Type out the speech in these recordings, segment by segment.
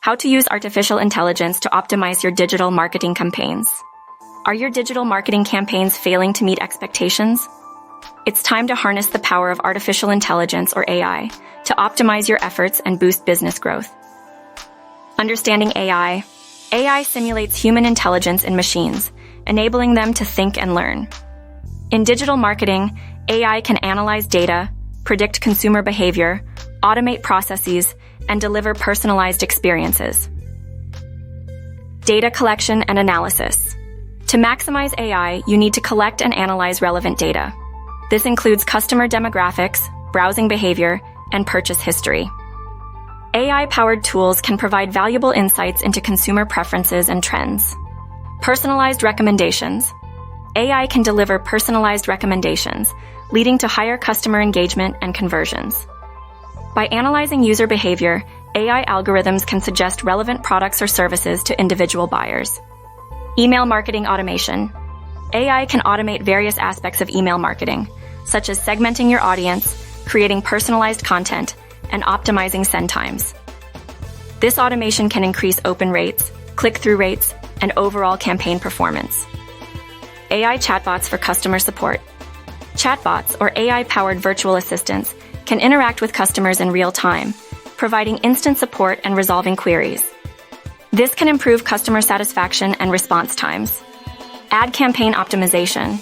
How to use artificial intelligence to optimize your digital marketing campaigns. Are your digital marketing campaigns failing to meet expectations? It's time to harness the power of artificial intelligence, or AI, to optimize your efforts and boost business growth. Understanding AI. AI simulates human intelligence in machines, enabling them to think and learn. In digital marketing, AI can analyze data, predict consumer behavior, automate processes, and deliver personalized experiences. Data collection and analysis. To maximize AI, you need to collect and analyze relevant data. This includes customer demographics, browsing behavior, and purchase history. AI-powered tools can provide valuable insights into consumer preferences and trends. Personalized recommendations. AI can deliver personalized recommendations, leading to higher customer engagement and conversions. By analyzing user behavior, AI algorithms can suggest relevant products or services to individual buyers. Email marketing automation. AI can automate various aspects of email marketing, such as segmenting your audience, creating personalized content, and optimizing send times. This automation can increase open rates, click-through rates, and overall campaign performance. AI chatbots for customer support. Chatbots, or AI-powered virtual assistants, can interact with customers in real time, providing instant support and resolving queries. This can improve customer satisfaction and response times. Ad campaign optimization.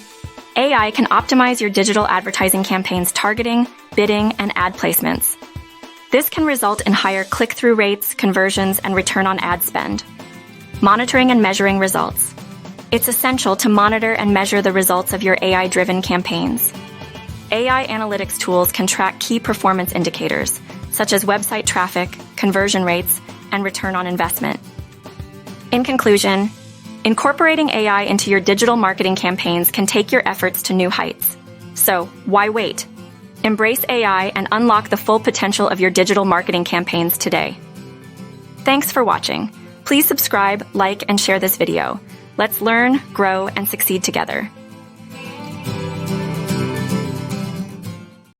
AI can optimize your digital advertising campaigns' targeting, bidding, and ad placements. This can result in higher click-through rates, conversions, and return on ad spend. Monitoring and measuring results. It's essential to monitor and measure the results of your AI-driven campaigns. AI analytics tools can track key performance indicators, such as website traffic, conversion rates, and return on investment. In conclusion, incorporating AI into your digital marketing campaigns can take your efforts to new heights. So, why wait? Embrace AI and unlock the full potential of your digital marketing campaigns today. Thanks for watching. Please subscribe, like, and share this video. Let's learn, grow, and succeed together.